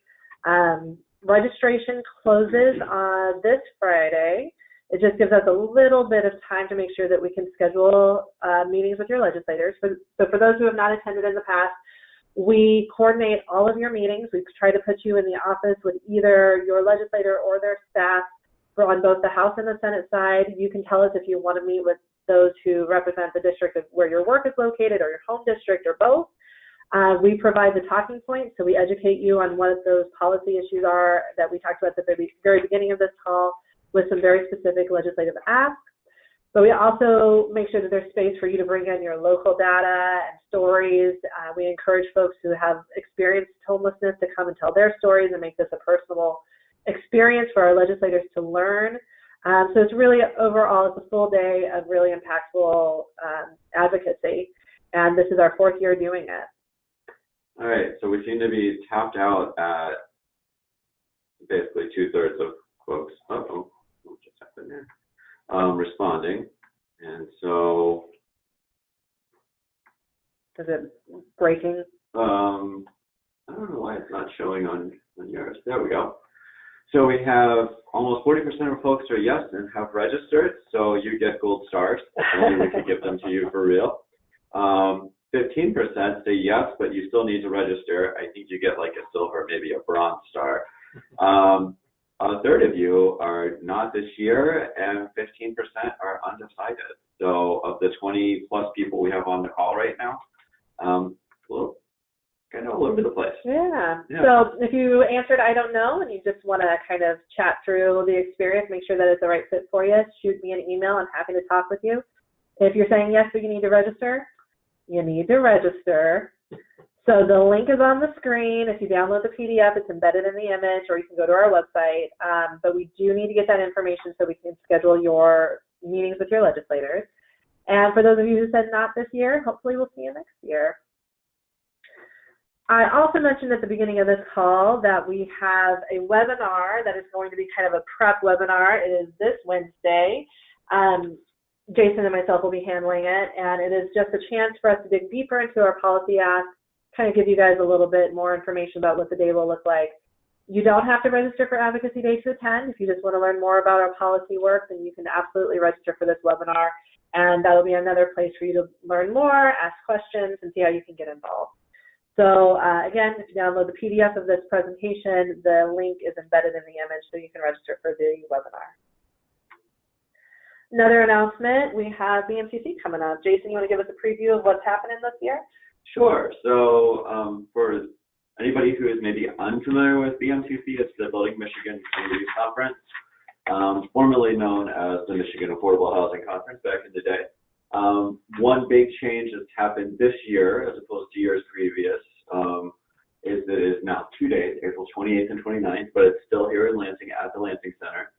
Registration closes on this Friday. It just gives us a little bit of time to make sure that we can schedule meetings with your legislators. So for those who have not attended in the past, we coordinate all of your meetings. We try to put you in the office with either your legislator or their staff on both the House and the Senate side. You can tell us if you want to meet with those who represent the district of where your work is located or your home district or both. We provide the talking points, so we educate you on what those policy issues are that we talked about at the very beginning of this call with some very specific legislative asks. But we also make sure that there's space for you to bring in your local data and stories. We encourage folks who have experienced homelessness to come and tell their stories and make this a personal experience for our legislators to learn. So it's really, overall, it's a full day of really impactful advocacy. And this is our 4th year doing it. All right, so we seem to be tapped out at basically 2/3 of folks. Uh-oh, what just happened there? Responding. And so... Is it breaking? I don't know why it's not showing on yours. There we go. So we have almost 40% of folks are yes and have registered, so you get gold stars. Only we could give them to you for real. 15% say yes, but you still need to register. I think you get like a silver, maybe a bronze star. A third of you are not this year, and 15% are undecided. So of the 20 plus people we have on the call right now, we'll get kind of all over the place. Yeah. Yeah. So if you answered I don't know and you just want to kind of chat through the experience, make sure that it's the right fit for you, shoot me an email. I'm happy to talk with you. If you're saying yes, but you need to register, you need to register. So the link is on the screen. If you download the PDF, it's embedded in the image, or you can go to our website. But we do need to get that information so we can schedule your meetings with your legislators. And for those of you who said not this year, hopefully we'll see you next year. I also mentioned at the beginning of this call that we have a webinar that is going to be kind of a prep webinar. It is this Wednesday. Jason and myself will be handling it, and it is just a chance for us to dig deeper into our policy ask, kind of give you guys a little bit more information about what the day will look like. You don't have to register for Advocacy Day to attend. If you just want to learn more about our policy work, then you can absolutely register for this webinar, and that'll be another place for you to learn more, ask questions, and see how you can get involved. So again, if you download the PDF of this presentation, the link is embedded in the image so you can register for the webinar. Another announcement, we have the MCC coming up. Jason, you want to give us a preview of what's happening this year? Sure. So for anybody who is maybe unfamiliar with BMCC, it's the Building Michigan Community Youth Conference, formerly known as the Michigan Affordable Housing Conference back in the day. One big change that's happened this year, as opposed to years previous, is that it is now 2 days, April 28th and 29th, but it's still here in Lansing at the Lansing Center.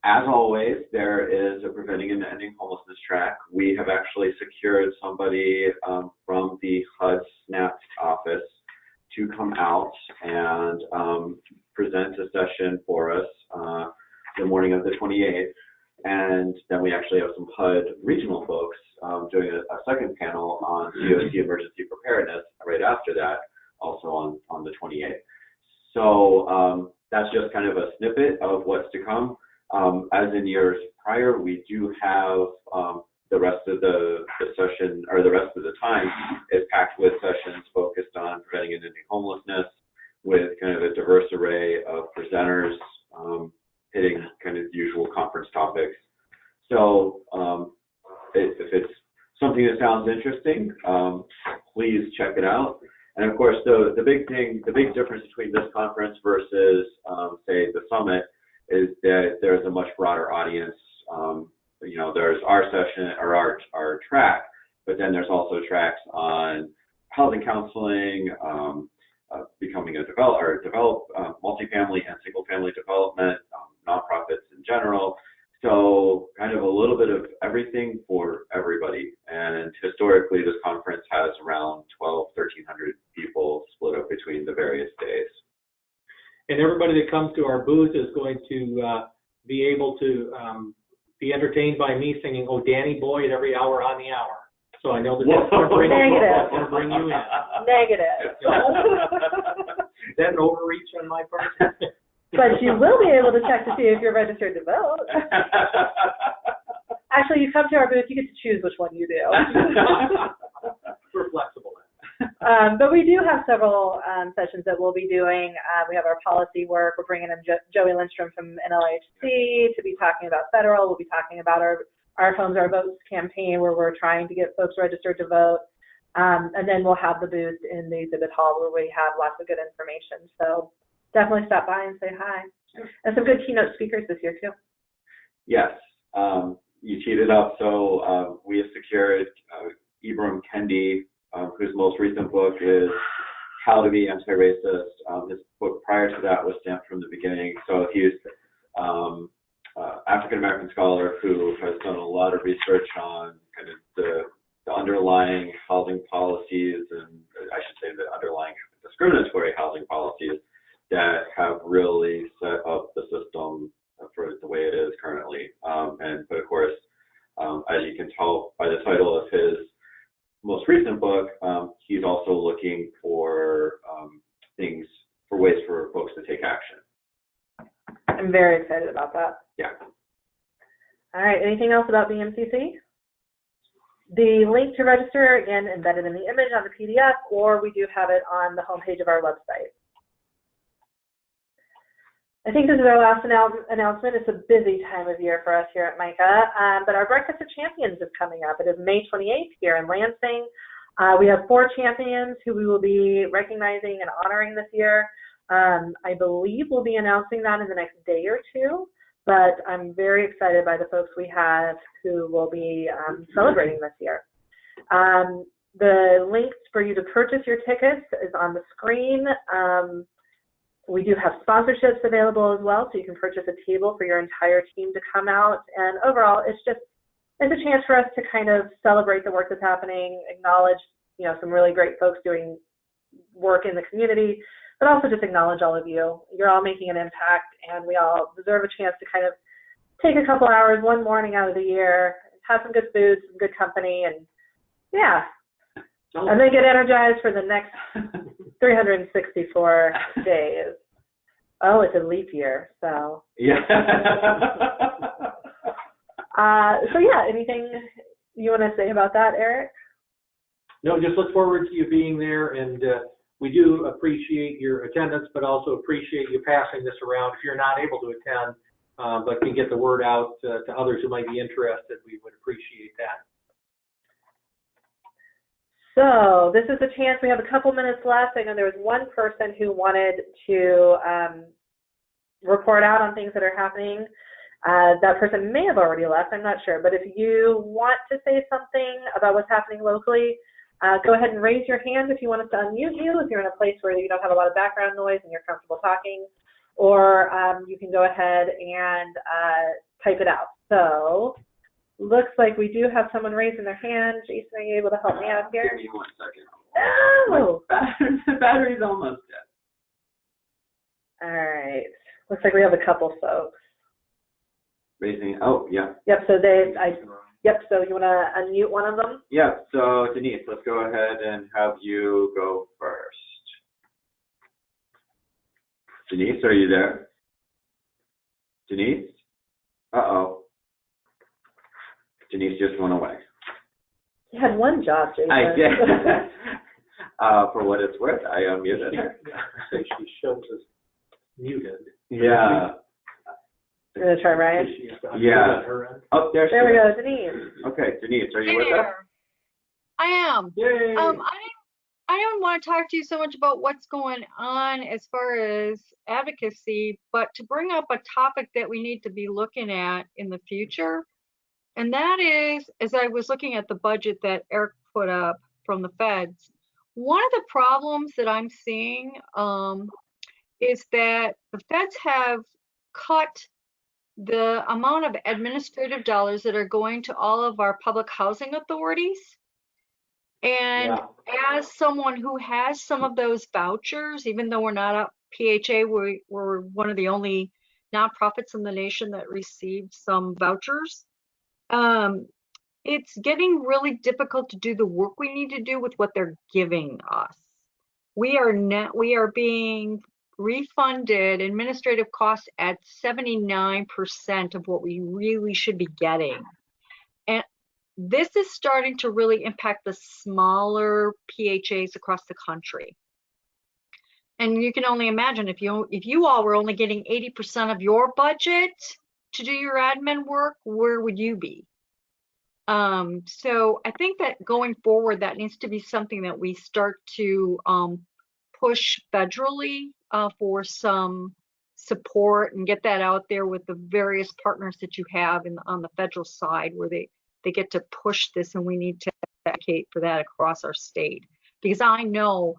As always, there is a Preventing and Ending Homelessness track. We have actually secured somebody from the HUD SNAP office to come out and present a session for us the morning of the 28th. And then we actually have some HUD regional folks doing a second panel on DOT emergency preparedness right after that, also on the 28th. So that's just kind of a snippet of what's to come. As in years prior, we do have the rest of the session, or the rest of the time is packed with sessions focused on preventing and ending homelessness, with kind of a diverse array of presenters hitting kind of the usual conference topics. So if it's something that sounds interesting, please check it out. And of course, the big difference between this conference versus say the summit is that there's a much broader audience. You know, there's our session or our track, but then there's also tracks on housing counseling, becoming a developer, multifamily and single family development, nonprofits in general. So kind of a little bit of everything for everybody. And historically, this conference has around 1,300 people split up between the various days. And everybody that comes to our booth is going to be able to be entertained by me singing "Oh Danny Boy" at every hour on the hour. So I know that that's going to bring you in. Negative. Is that an overreach on my part? But you will be able to check to see if you're registered to vote. Actually, you come to our booth, you get to choose which one you do. We're flexible. But we do have several sessions that we'll be doing. We have our policy work. We're bringing in Joey Lindstrom from NLHC to be talking about federal. We'll be talking about our Homes, Our Votes campaign, where we're trying to get folks registered to vote. And then we'll have the booth in the exhibit hall where we have lots of good information. So definitely stop by and say hi. And some good keynote speakers this year, too. Yes. You teed it up. So we have secured Ibram Kendi, whose most recent book is How to Be Anti-Racist. His book prior to that was Stamped from the Beginning. So he's African-American scholar who has done a lot of research on kind of the underlying housing policies, and I should say the underlying discriminatory housing policies that have really set up the system for the way it is currently. But of course, as you can tell by the title of his most recent book, he's also looking for ways for folks to take action. I'm very excited about that. Yeah. All right, anything else about BMCC? The link to register, again, embedded in the image on the PDF, or we do have it on the homepage of our website. I think this is our last announcement. It's a busy time of year for us here at MICA, but our Breakfast of Champions is coming up. It is May 28th here in Lansing. We have 4 champions who we will be recognizing and honoring this year. I believe we'll be announcing that in the next day or 2, but I'm very excited by the folks we have who will be celebrating this year. The links for you to purchase your tickets is on the screen. We do have sponsorships available as well, so you can purchase a table for your entire team to come out. And overall, it's a chance for us to kind of celebrate the work that's happening, acknowledge, some really great folks doing work in the community, but also just acknowledge all of you. You're all making an impact, and we all deserve a chance to kind of take a couple hours one morning out of the year, have some good food, some good company, and yeah. And then get energized for the next 364 days. Oh, it's a leap year, so. Yeah. So yeah, anything you want to say about that, Eric? No, just look forward to you being there, and we do appreciate your attendance, but also appreciate you passing this around. If you're not able to attend, but can get the word out to others who might be interested, we would appreciate that. So this is a chance. We have a couple minutes left. I know there was one person who wanted to report out on things that are happening. That person may have already left. I'm not sure. But if you want to say something about what's happening locally, go ahead and raise your hand if you want us to unmute you, if you're in a place where you don't have a lot of background noise and you're comfortable talking. Or you can go ahead and type it out. So looks like we do have someone raising their hand. Jason, are you able to help me out here? Give me 1 second. Oh! The battery's almost dead. All right. Looks like we have a couple folks. Raising, oh, yeah. Yep, so so you want to unmute one of them? Yeah, so Denise, let's go ahead and have you go first. Denise, are you there? Denise? Uh-oh. Denise just went away. You had one job, Jason. I did. For what it's worth, I unmuted her. So she shows us muted. Yeah. You're going to try Ryan? Yeah. Oh, there we go, Denise. Okay, Denise, are you with us? I am. Yay. I don't want to talk to you so much about what's going on as far as advocacy, but to bring up a topic that we need to be looking at in the future. And that is, as I was looking at the budget that Eric put up from the feds, one of the problems that I'm seeing is that the feds have cut the amount of administrative dollars that are going to all of our public housing authorities. And as someone who has some of those vouchers, even though we're not a PHA, we're one of the only nonprofits in the nation that received some vouchers. It's getting really difficult to do the work we need to do with what they're giving us. We are being refunded administrative costs at 79% of what we really should be getting. And this is starting to really impact the smaller PHAs across the country. And you can only imagine if you all were only getting 80% of your budget to do your admin work, where would you be? So I think that going forward, that needs to be something that we start to push federally for some support and get that out there with the various partners that you have on the federal side, where they get to push this, and we need to advocate for that across our state, because I know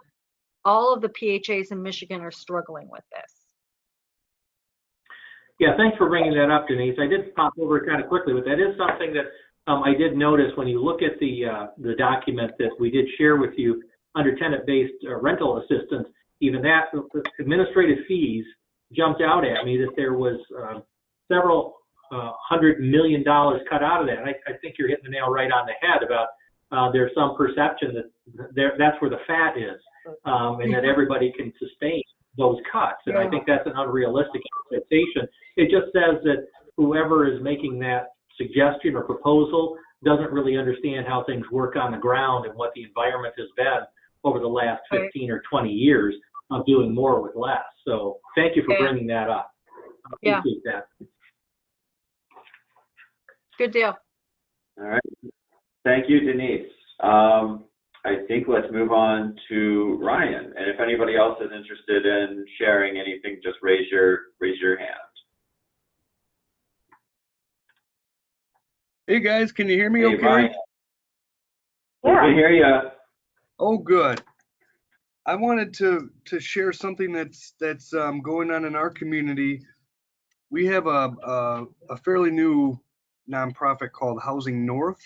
all of the PHAs in Michigan are struggling with this. Yeah, thanks for bringing that up, Denise. I did pop over kind of quickly, but that is something that I did notice when you look at the document that we did share with you under tenant-based rental assistance. Even that, administrative fees jumped out at me, that there was several $100 million cut out of that. And I think you're hitting the nail right on the head about there's some perception that that's where the fat is, and that everybody can sustain those cuts. And I think that's an unrealistic expectation. It just says that whoever is making that suggestion or proposal doesn't really understand how things work on the ground and what the environment has been over the last 15 or 20 years of doing more with less. So thank you for bringing that up. I appreciate that. Good deal. All right. Thank you, Denise. I think let's move on to Ryan. And if anybody else is interested in sharing anything, just raise your hand. Hey guys, can you hear me Hey, okay? Ryan. We Yeah. can hear you. Oh, good. I wanted to share something that's going on in our community. We have a fairly new nonprofit called Housing North.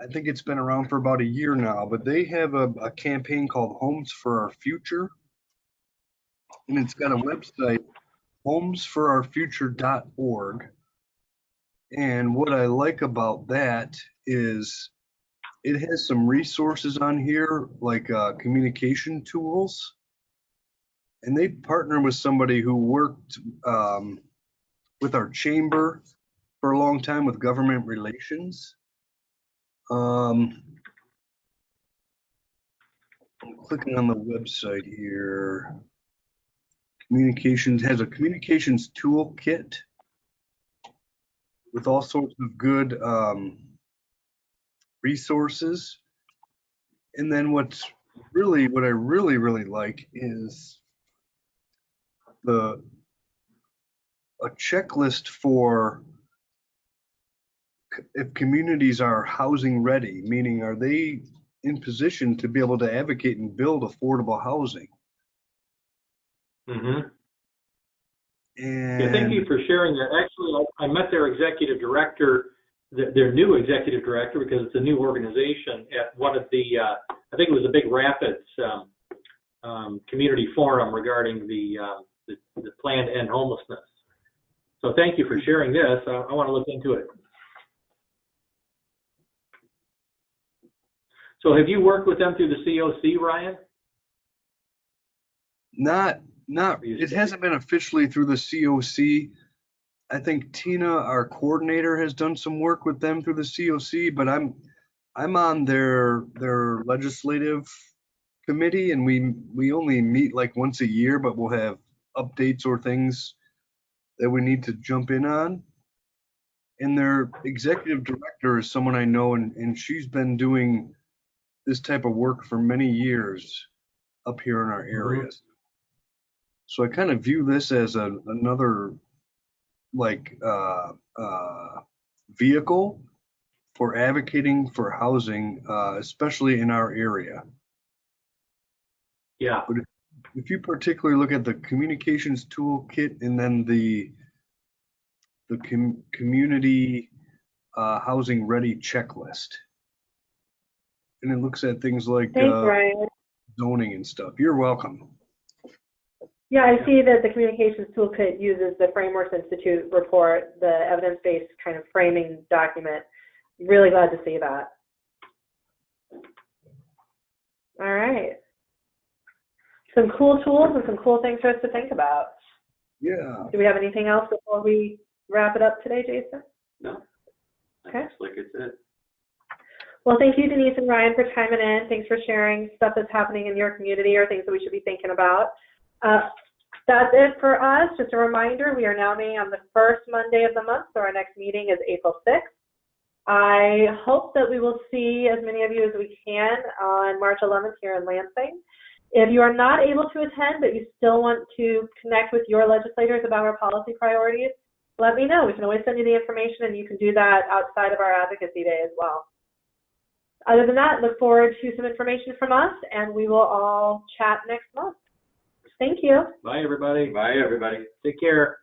I think it's been around for about a year now, but they have a campaign called Homes for Our Future. And it's got a website, homesforourfuture.org. And what I like about that is it has some resources on here, like communication tools. And they partner with somebody who worked with our chamber for a long time with government relations. I'm clicking on the website here. Communications has a communications toolkit with all sorts of good resources. And then what I really like is a checklist for if communities are housing ready, meaning are they in position to be able to advocate and build affordable housing. Mm-hmm. And Yeah, thank you for sharing that. Actually, I met their executive director, their new executive director, because it's a new organization at one of the, I think it was a Big Rapids community forum regarding the plan to end homelessness. So thank you for sharing this. I want to look into it. So have you worked with them through the COC, Ryan? Not, it hasn't been officially through the COC. I think Tina, our coordinator, has done some work with them through the COC, but I'm on their legislative committee, and we only meet like once a year, but we'll have updates or things that we need to jump in on. And their executive director is someone I know, and she's been doing this type of work for many years up here in our areas. So I kind of view this as another like vehicle for advocating for housing, especially in our area. Yeah. But if you particularly look at the communications toolkit and then the community housing ready checklist, and it looks at things like Thanks, Ryan. zoning and stuff. You're welcome. Yeah, I see that the Communications Toolkit uses the Frameworks Institute report, the evidence-based kind of framing document. Really glad to see that. All right. Some cool tools and some cool things for us to think about. Yeah. Do we have anything else before we wrap it up today, Jason? No. Okay. Looks like it's it. Well, thank you, Denise and Ryan, for chiming in. Thanks for sharing stuff that's happening in your community or things that we should be thinking about. That's it for us. Just a reminder, we are now meeting on the first Monday of the month, so our next meeting is April 6th. I hope that we will see as many of you as we can on March 11th here in Lansing. If you are not able to attend, but you still want to connect with your legislators about our policy priorities, let me know. We can always send you the information, and you can do that outside of our Advocacy Day as well. Other than that, look forward to some information from us, and we will all chat next month. Thank you. Bye, everybody. Bye, everybody. Take care.